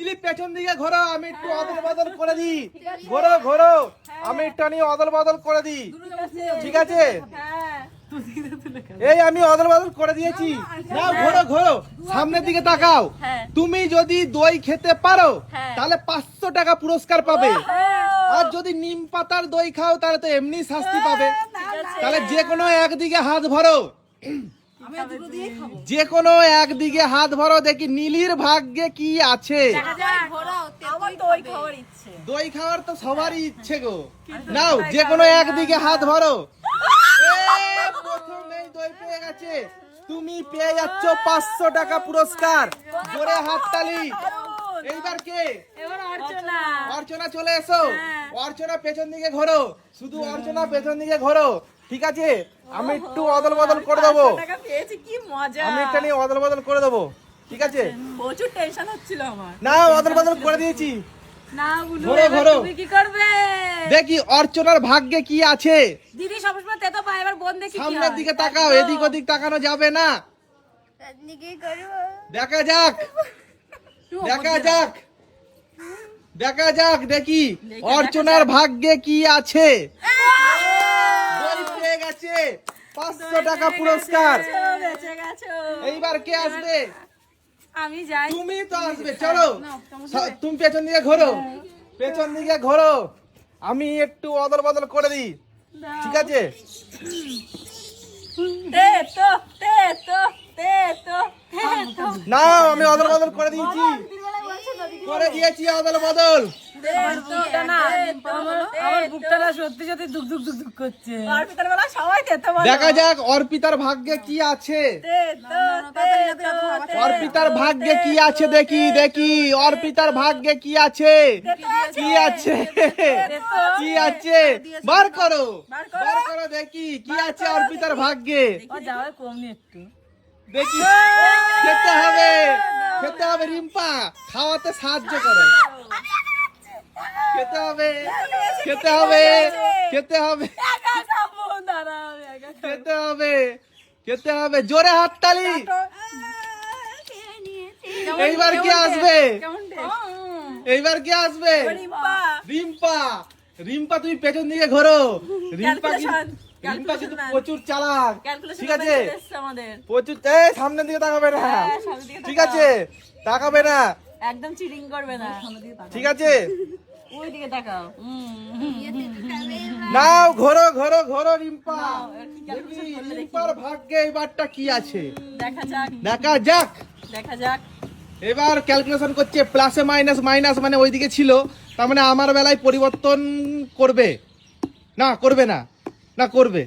দিলি পেছন দিকে ঘোরো, আমি একটু অদল বদল করে দিই। ঘোরো ঘোরো, আমি একটু নিয়ে অদল বদল করে দিই, ঠিক আছে? এই আমি অদল বদল করে দিয়েছি। না ঘোরো ঘোরো, সামনের দিকে তাকাও। তুমি যদি দই খেতে পারো তাহলে 500 টাকা পুরস্কার পাবে, আর যদি নিম পাতার দই খাও তাহলে তো এমনি শাস্তি পাবে। তাহলে যে কোনো একদিকে হাত ভরো, যে কোনো একদিকে হাত ভরো, দেখি নীলির ভাগ্যে কি আছে। দই খাওয়ার তো সবারই ইচ্ছে গো। নাও যে কোনো একদিকে হাত ভরো। প্রথমেই দই পেয়ে গেছে, তুমি পেয়ে যাচ্ছ 500 টাকা পুরস্কার। জোরে হাততালি। এইবার কে? অর্চনা চলে এসো। অর্চনা পেছন দিকে ঘোরো, শুধু অর্চনা পেছন দিকে ঘোরো, ঠিক আছে? আমি একটু অদল বদল করে দেবো। আমি একটা নিয়ে অদল বদল করে দেবো, ঠিক আছে? প্রচুর টেনশন হচ্ছিল আমার। না অদল বদল করে দিয়েছি। না বুলু, ঘোরো ঘোরো, তুমি কি করবে? দেখি অর্চনার ভাগ্যে কি আছে। দিদি সবসময় তেতো পায়, এবার বোন দেখি কি হয়। সামনের দিকে তাকাও, এদিক ওদিক তাকানো যাবে না। দেখা যাক, দেখা যাক, দেখা যাক, দেখি অর্চনার ভাগ্যে কি আছে। দই পেয়ে গেছে, 500 টাকা পুরস্কার। বেঁচে গেছো। এইবার কে আসবে? আমি যাই। তুমি তো আসবে, চলো। তুমি পেছন দিকে ঘোরো, পেছন দিকে ঘোরো, আমি একটু অদল বদল করে দিই, ঠিক আছে? তেতো তেতো তেতো তেতো। না আমি অদল বদল করে দিয়েছি, করে দিয়েছি অদল বদল। আমার বুকটা না সত্যি সত্যি দুক দুক দুক দুক করছে। অর্পিতার বেলা সবাই তেতো বলে। দেখা যাক অর্পিতার ভাগ্যে কি আছে। তেতো তেতো। অর্পিতার ভাগ্যে কি আছে, দেখি দেখি অর্পিতার ভাগ্যে কি আছে, কি আছে, কি আছে, বার করো, বার করো, দেখি কি আছে অর্পিতার ভাগ্যে। ও যাও কমনি একটু। দেখি, খেতে হবে, খেতে হবে। রিম্পা খাওয়াতে সাহায্য করো, খেতে হবে, খেতে হবে, খেতে হবে, খেতে হবে, খেতে হবে। জোরে হাততালি। এইবার কি আসবে? এইবার কি আসবে? রিম্পা। রিম্পা তুমি পেছন দিকে ঘোরো। রিম্পা কিন্তু প্রচুর চালাক, ঠিক আছে? প্রচুর, এই সামনের দিকে তাকাবে না, ঠিক আছে? তাকাবে না, একদম চিটিং করবে না, ঠিক আছে? ওই দিকে তাকাও। নাও ঘোরো ঘোরো ঘোরো রিম্পা। দেখি রিম্পার ভাগ্যে এবারটা কি আছে। দেখা যাক, দেখা যাক, দেখা যাক। এবার ক্যালকুলেশন করছে, প্লাসে মাইনাস, মাইনাস মানে ওইদিকে ছিল, তার মানে আমার বেলায় পরিবর্তন করবে না, করবে না, না করবে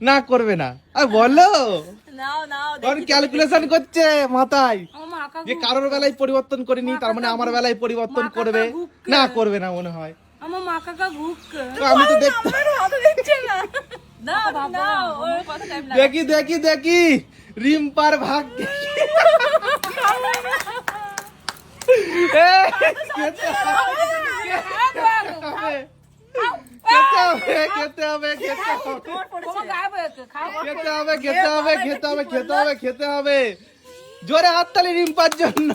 না, করবে না। আর বলো নাও নাও, ক্যালকুলেশন করছে মাথায় আমার মা কাকু, যে কারোর বেলায় পরিবর্তন করেনি, তার মানে আমার বেলায় পরিবর্তন করবে না, করবে না মনে হয়। আমার মা কাকা ভুক। তো আমি তো দেখতে, নাও নাও, ওর কত টাইম লাগে। দেখি দেখি দেখি রিম্পার ভাগ্যে খেতে হবে, খেতে হবে, খেতে হবে, খেতে হবে, খেতে হবে, খেতে হবে, খেতে হবে, খেতে হবে। জোরে হাততালি রিম্পার জন্য।